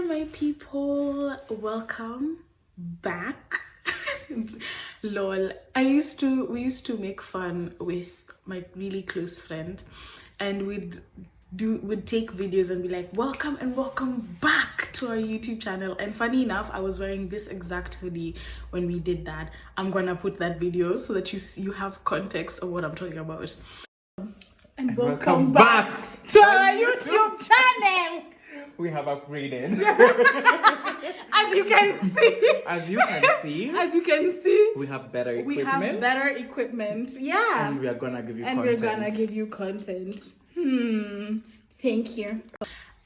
my people, welcome back. Lol, we used to make fun with my really close friend, and we'd take videos and be like, welcome and welcome back to our YouTube channel. And funny enough, I was wearing this exact hoodie when we did that. I'm gonna put that video so that you have context of what I'm talking about. And welcome back to our YouTube channel. We have upgraded. As you can see, we have better equipment. Yeah. And we are gonna give you content. Thank you.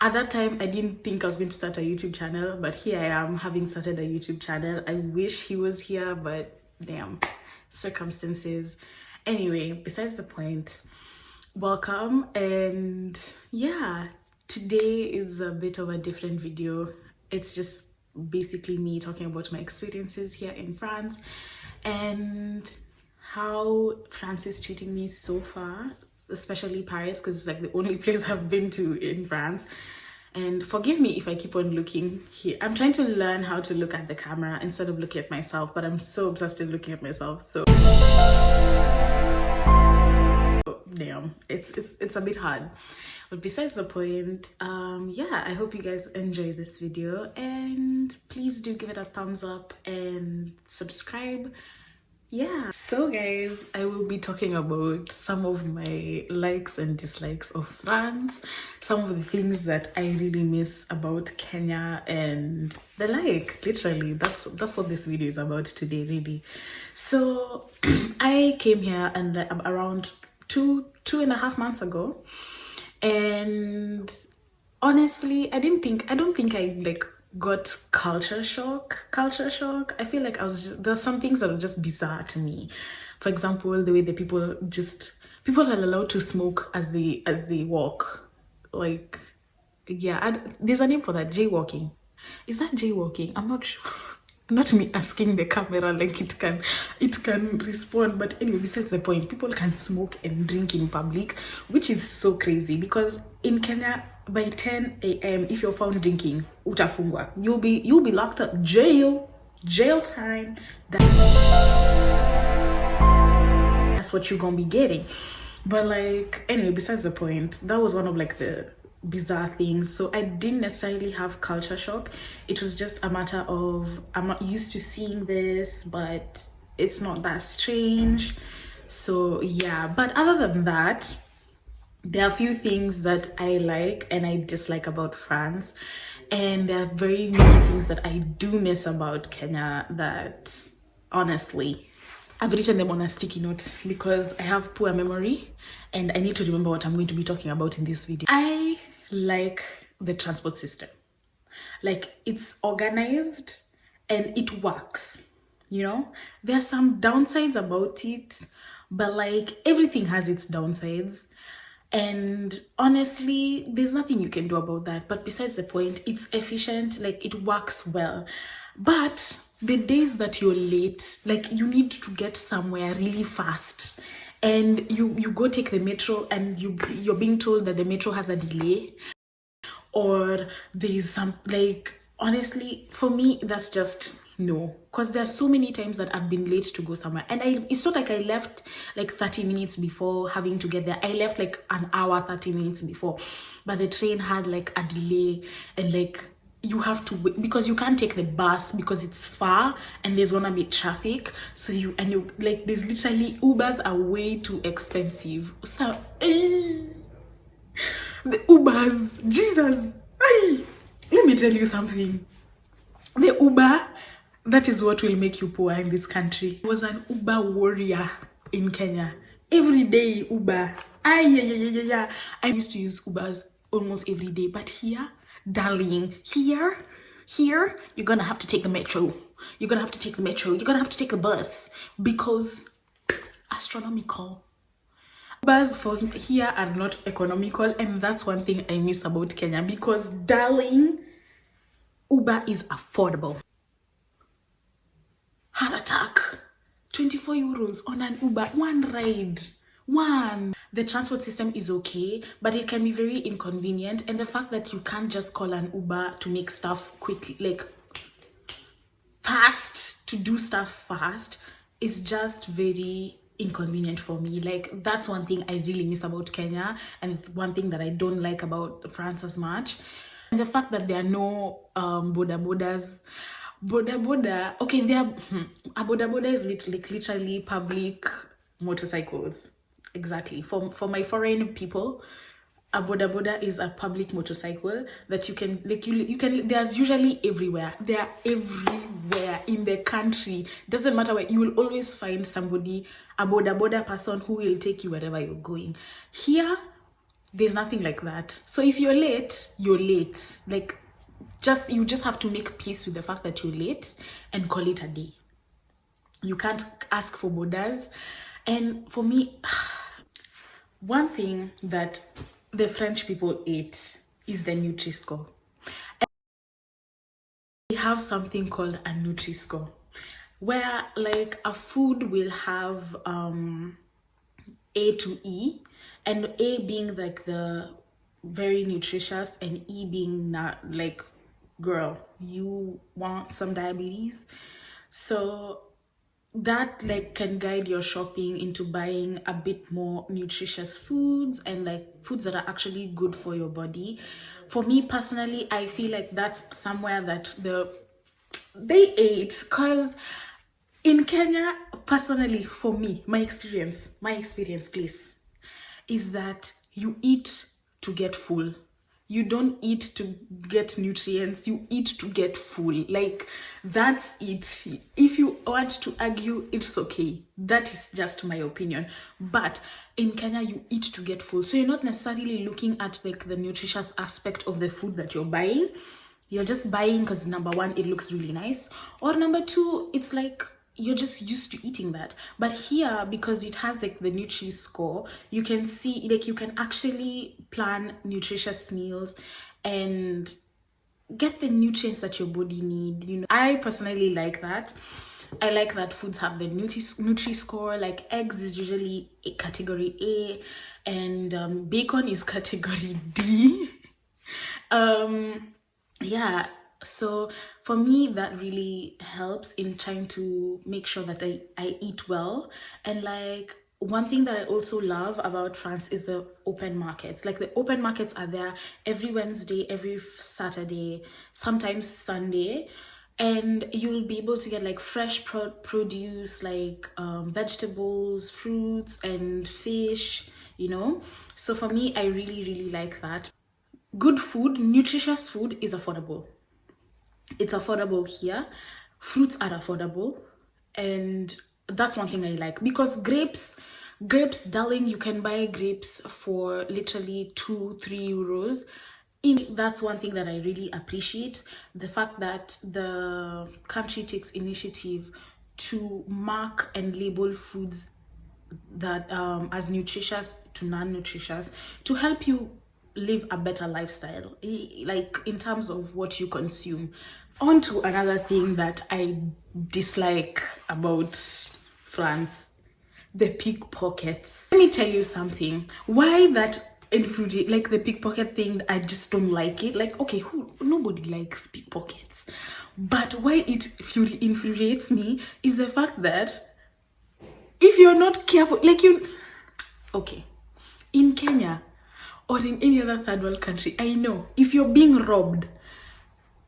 At that time, I didn't think I was going to start a YouTube channel, but here I am, having started a YouTube channel. I wish he was here, but damn, circumstances. Anyway, besides the point, welcome. And yeah, today is a bit of a different video. It's just basically me talking about my experiences here in France and how France is treating me so far, especially Paris, because it's like the only place I've been to in France. And forgive me if I keep on looking here. I'm trying to learn how to look at the camera instead of looking at myself, but I'm so obsessed with looking at myself. So damn, it's a bit hard. But besides the point, yeah, I hope you guys enjoy this video, and please do give it a thumbs up and subscribe. Yeah, so guys, I will be talking about some of my likes and dislikes of France, some of the things that I really miss about Kenya, and the like. Literally, that's what this video is about today, really. So I came here and around two and a half months ago, and honestly, I don't think I like got culture shock. I feel like there's some things that are just bizarre to me. For example, the way that people are allowed to smoke as they walk. Like, yeah, there's a name for that. Jaywalking. Is that jaywalking? I'm not sure. Not me asking the camera, like it can respond. But anyway, besides the point, people can smoke and drink in public, which is so crazy, because in Kenya by 10 a.m. if you're found drinking, utafungwa, you'll be locked up, jail time. That's what you're gonna be getting. But like, anyway, besides the point, that was one of like the bizarre things. So I didn't necessarily have culture shock. It was just a matter of, I'm not used to seeing this, but it's not that strange. So yeah, but other than that, there are a few things that I like and I dislike about France, and there are very many things that I do miss about Kenya that honestly I've written them on a sticky note because I have poor memory and I need to remember what I'm going to be talking about in this video. I like the transport system. Like, it's organized and it works, you know? There are some downsides about it, but like everything has its downsides. And honestly, there's nothing you can do about that. But besides the point, it's efficient, like it works well. But the days that you're late, like you need to get somewhere really fast, and you go take the metro and you're being told that the metro has a delay, or there's some, like, honestly, for me, that's just no. Because there are so many times that I've been late to go somewhere, and it's not like I left like 30 minutes before having to get there. I left like an hour 30 minutes before, but the train had like a delay, and like you have to wait because you can't take the bus because it's far and there's gonna be traffic. So you like, there's literally, Ubers are way too expensive. So the Ubers, Jesus, let me tell you something. The Uber, that is what will make you poor in this country. I was an Uber warrior in Kenya. Every day Uber. I used to use Ubers almost every day, but here, darling, here you're gonna have to take the metro. You're gonna have to take the bus, because astronomical. Bus for here are not economical, and that's one thing I miss about Kenya, because darling, Uber is affordable. Heart attack, 24 euros on an Uber, one One, the transport system is okay, but it can be very inconvenient, and the fact that you can't just call an Uber to make stuff quickly, like fast, to do stuff fast, is just very inconvenient for me. Like, that's one thing I really miss about Kenya, and one thing that I don't like about France as much. And the fact that there are no boda boda. Okay, there are a boda is literally public motorcycles. Exactly. For my foreign people, a boda is a public motorcycle that you can, like, you can, they are usually everywhere. They are everywhere in the country. Doesn't matter where, you will always find somebody, a boda person, who will take you wherever you're going. Here, there's nothing like that. So if you're late, you're late. Like, you just have to make peace with the fact that you're late and call it a day. You can't ask for bodas. And for me, one thing that the French people ate is the Nutri-Score. They have something called a Nutri-Score, where like a food will have A to E, and A being like the very nutritious, and E being not like, girl, you want some diabetes. So that like can guide your shopping into buying a bit more nutritious foods, and like foods that are actually good for your body. For me personally, I feel like that's somewhere that they ate, because in Kenya, personally, for me, my experience, please, is that you eat to get full. You don't eat to get nutrients, you eat to get full. Like, that's it. If you want to argue, it's okay. That is just my opinion. But in Kenya, you eat to get full. So you're not necessarily looking at like the nutritious aspect of the food that you're buying. You're just buying because, number one, it looks really nice. Or number two, it's like you're just used to eating that. But here, because it has like the Nutri-Score, you can see, like, you can actually plan nutritious meals and get the nutrients that your body need. You know, I personally like that. I like that foods have the Nutri-Score. Like, eggs is usually a category A, and bacon is category D. Yeah, so for me, that really helps in trying to make sure that I eat well. And like, one thing that I also love about France is the open markets. Like, the open markets are there every Wednesday, every Saturday, sometimes Sunday, and you'll be able to get like fresh produce, like vegetables, fruits, and fish, you know. So for me, I really like that. Good food, nutritious food, is affordable. It's affordable here. Fruits are affordable, and that's one thing I like, because grapes, darling, you can buy grapes for literally 2-3 euros. That's one thing that I really appreciate, the fact that the country takes initiative to mark and label foods that as nutritious to non-nutritious, to help you live a better lifestyle, like in terms of what you consume. On to another thing that I dislike about France: the pickpockets. Let me tell you something. Why that infuriates, like the pickpocket thing, I just don't like it. Like, okay, nobody likes pickpockets, but why it infuriates me is the fact that if you're not careful, like, okay, in Kenya or in any other third world country, I know if you're being robbed,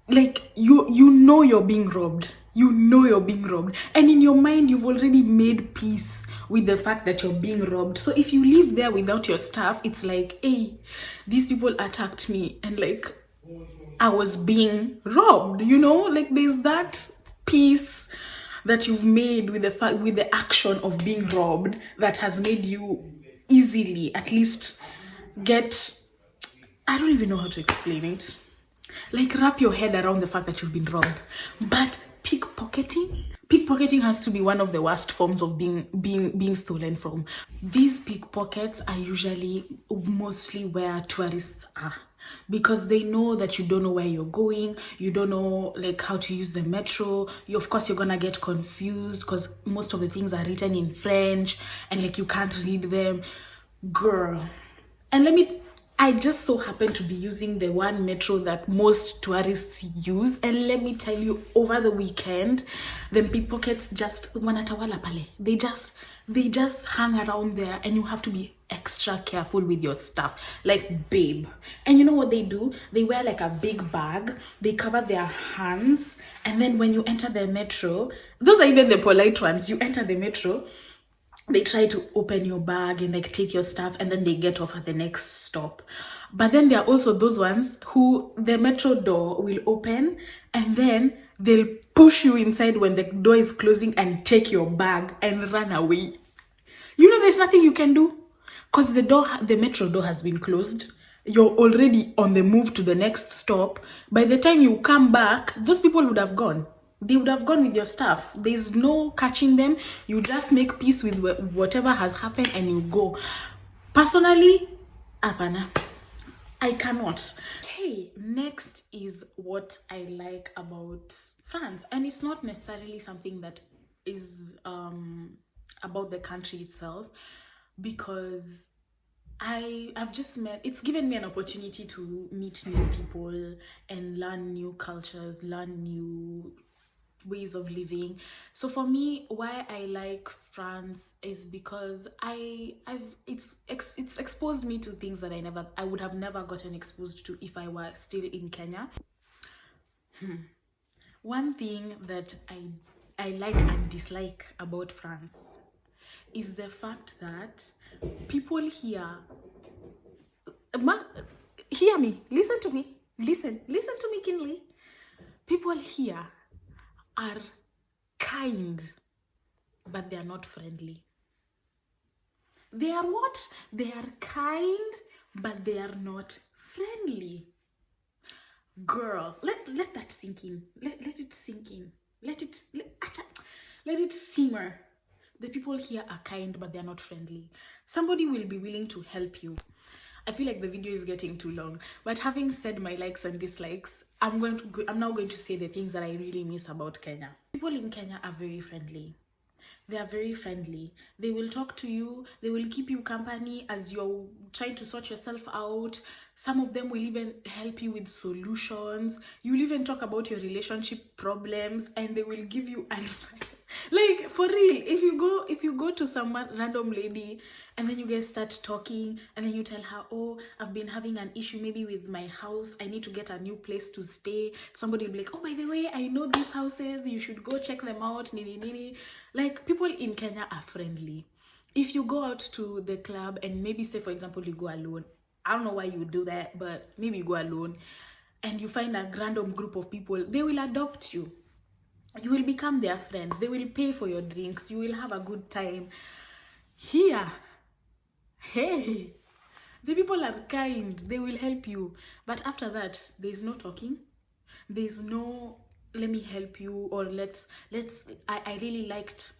like, you know you're being robbed. You know you're being robbed. And in your mind, you've already made peace with the fact that you're being robbed. So if you live there without your stuff, it's like, hey, these people attacked me, and like, I was being robbed, you know? Like, there's that peace that you've made with the action of being robbed, that has made you easily at least get, I don't even know how to explain it, like, wrap your head around the fact that you've been robbed. But pickpocketing, pickpocketing has to be one of the worst forms of being stolen from. These pickpockets are usually mostly where tourists are, because they know that you don't know where you're going, you don't know like how to use the metro. Of course you're gonna get confused because most of the things are written in French and like you can't read them, girl. And I just so happen to be using the one metro that most tourists use, and let me tell you, over the weekend, the pickpockets just wanatawala pale. They just hang around there, and you have to be extra careful with your stuff, like babe. And you know what they do? They wear like a big bag, they cover their hands, and then when you enter the metro, those are even the polite ones. You enter the metro, they try to open your bag and like take your stuff, and then they get off at the next stop. But then there are also those ones who the metro door will open and then they'll push you inside when the door is closing and take your bag and run away. You know, there's nothing you can do because the metro door has been closed. You're already on the move to the next stop. By the time you come back, those people would have gone. They would have gone with your stuff. There's no catching them. You just make peace with whatever has happened and you go. Personally, apana, I cannot. Okay, next is what I like about France. And it's not necessarily something that is about the country itself, because I've just it's given me an opportunity to meet new people and learn new cultures, learn new ways of living. So for me, why I like France is because it's exposed me to things that I would have never gotten exposed to if I were still in Kenya. One thing that I like and dislike about France is the fact that people here, hear me, listen to me keenly. People here are kind, but they are not friendly. They are what? They are kind, but they are not friendly. Girl, let that sink in. Let it sink in. Let it simmer. The people here are kind, but they are not friendly. Somebody will be willing to help you. I feel like the video is getting too long, but having said my likes and dislikes, I'm now going to say the things that I really miss about Kenya. People in Kenya are very friendly. They are very friendly. They will talk to you. They will keep you company as you're trying to sort yourself out. Some of them will even help you with solutions. You will even talk about your relationship problems, and they will give you advice. Like, for real, if you go to some random lady and then you guys start talking and then you tell her, oh, I've been having an issue maybe with my house, I need to get a new place to stay, somebody will be like, oh, by the way, I know these houses, you should go check them out, nini. Like, people in Kenya are friendly. If you go out to the club and maybe say, for example, you go alone, I don't know why you would do that, but maybe you go alone and you find a random group of people, they will adopt you. You will become their friend. They will pay for your drinks. You will have a good time. Here, hey, the people are kind. They will help you. But after that, there's no talking. There's no, let me help you, or I really liked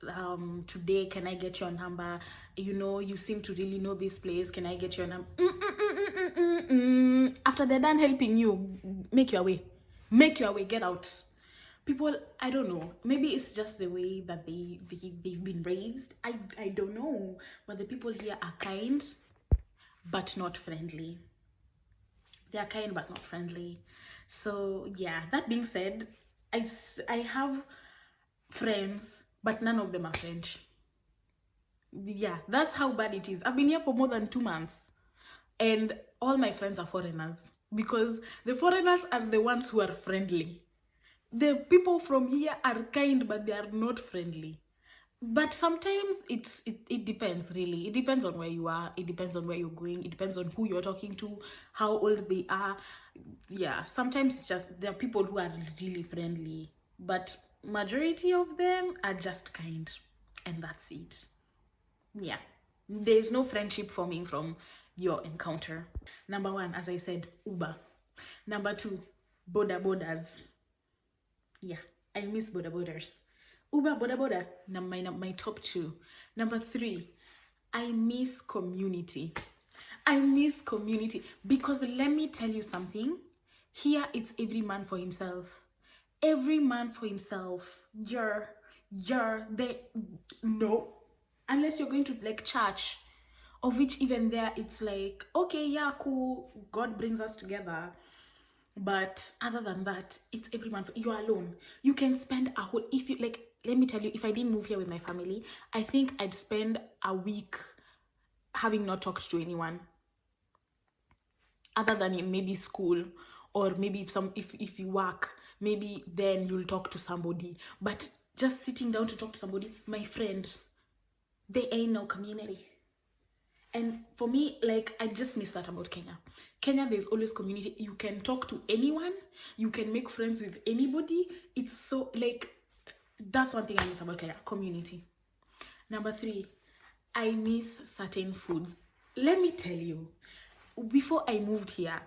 today. Can I get your number? You know, you seem to really know this place. Can I get your number? After they're done helping you, make your way. Make your way. Get out. People, I don't know, maybe it's just the way that they've been raised. I don't know, but the people here are kind but not friendly. They are kind but not friendly. So yeah, that being said, I have friends, but none of them are French. Yeah, that's how bad it is. I've been here for more than 2 months and all my friends are foreigners, because the foreigners are the ones who are friendly. The people from here are kind, but they are not friendly. But sometimes it depends, really. It depends on where you are. It depends on where you're going. It depends on who you're talking to, how old they are. Yeah, sometimes it's just there are people who are really friendly, but majority of them are just kind, and that's it. Yeah, there's no friendship forming from your encounter. Number 1, as I said, Uber. Number 2, boda bodas. Yeah, I miss boda bodas. Uber, boda boda. My top 2. Number 3, I miss community. I miss community because let me tell you something. Here it's every man for himself. Every man for himself. No. Unless you're going to like church, of which even there it's like, okay, yeah, cool, God brings us together. But other than that, it's every man. You're alone. You can spend a whole, if you like, let me tell you, if I didn't move here with my family, I think I'd spend a week having not talked to anyone other than in maybe school, or maybe if you work, maybe then you'll talk to somebody. But just sitting down to talk to somebody, my friend, they ain't no community. And for me, like, I just miss that about Kenya. Kenya, there's always community. You can talk to anyone. You can make friends with anybody. It's so, like, that's one thing I miss about Kenya, community. Number 3, I miss certain foods. Let me tell you, before I moved here,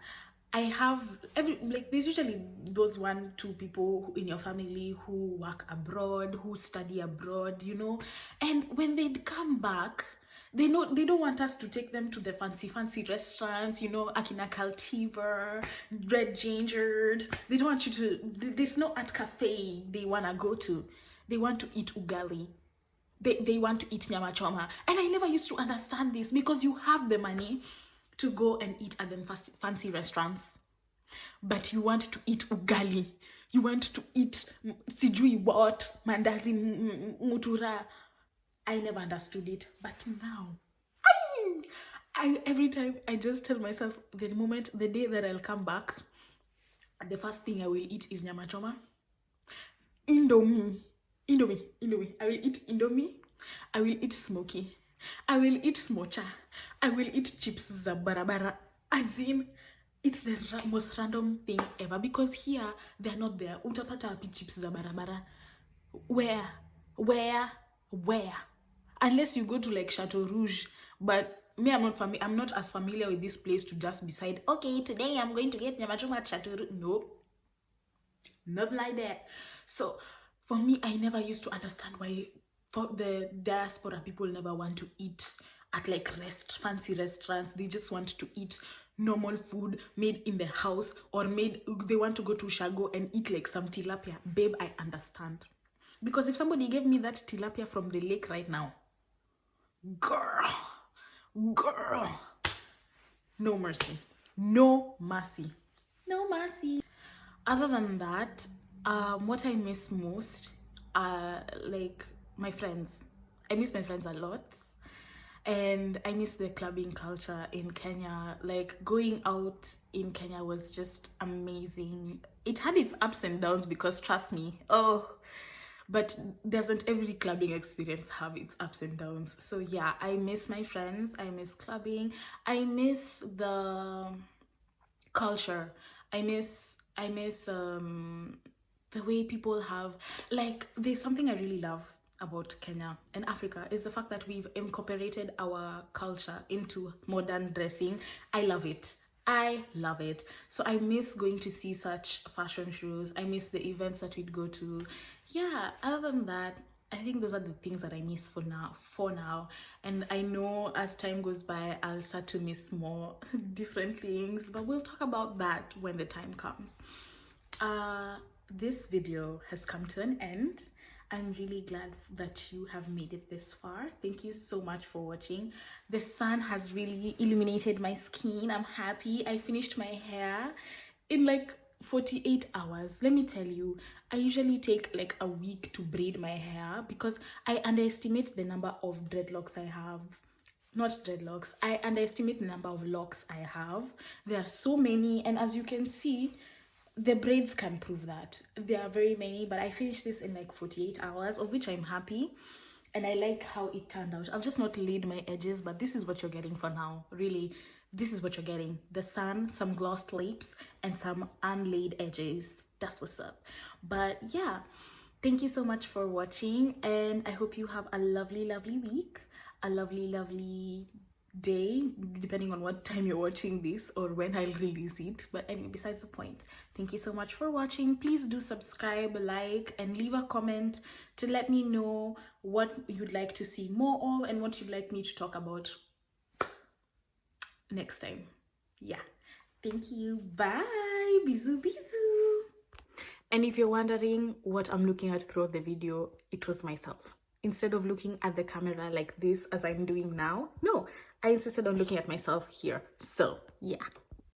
I have there's usually those 1-2 people in your family who work abroad, who study abroad, you know, and when they'd come back, they don't want us to take them to the fancy restaurants, you know, Akina Cultivar, Red Gingered. They don't want you to, there's no art cafe they want to go to. They want to eat ugali. They want to eat nyama choma. And I never used to understand this, because you have the money to go and eat at the fancy restaurants, but you want to eat ugali. You want to eat sijui what, mandazi, mutura. I never understood it, but now, I every time I just tell myself, the day that I'll come back, the first thing I will eat is nyama choma, Indomie. I will eat Indomie. I will eat smoky. I will eat smocha. I will eat chips za barabara. As in, it's the most random thing ever, because here they're not there. Utapata api chips za barabara. Where? Unless you go to like Chateau Rouge. But me, I'm not as familiar with this place to just decide, okay, today I'm going to get nyama choma at Chateau Rouge. No, not like that. So for me, I never used to understand why for the diaspora people never want to eat at like fancy restaurants. They just want to eat normal food made in the house, or they want to go to Shago and eat like some tilapia. Babe, I understand. Because if somebody gave me that tilapia from the lake right now, girl, no mercy. Other than that, what I miss most are like my friends. I miss my friends a lot, and I miss the clubbing culture in Kenya. Like, going out in Kenya was just amazing. It had its ups and downs, because trust me, but doesn't every clubbing experience have its ups and downs? So yeah, I miss my friends, I miss clubbing, I miss the culture, I miss the way people have, like, there's something I really love about Kenya and Africa, is the fact that we've incorporated our culture into modern dressing. I love it. So I miss going to see such fashion shows. I miss the events that we'd go to. Yeah, other than that, I think those are the things that I miss for now. And I know as time goes by, I'll start to miss more different things, but we'll talk about that when the time comes. This video has come to an end. I'm really glad that you have made it this far. Thank you so much for watching. The sun has really illuminated my skin. I'm happy. I finished my hair in like 48 hours. Let me tell you, I usually take like a week to braid my hair, because I underestimate the number of dreadlocks I have. Not dreadlocks, I underestimate the number of locks I have. There are so many, and as you can see, the braids can prove that. There are very many, but I finished this in like 48 hours, of which I'm happy. And I like how it turned out. I've just not laid my edges, but this is what you're getting for now. Really, this is what you're getting. The sun, some glossed lips, and some unlaid edges. That's what's up. But yeah, thank you so much for watching. And I hope you have a lovely, lovely week. A lovely, lovely day, depending on what time you're watching this or when I'll release it. But anyway, besides the point, thank you so much for watching. Please do subscribe, like, and leave a comment to let me know what you'd like to see more of and what you'd like me to talk about next time. Yeah, thank you. Bye. Bisous, bisous. And if you're wondering what I'm looking at throughout the video, it was myself. Instead of looking at the camera like this as I'm doing now, no, I insisted on looking at myself here. So yeah.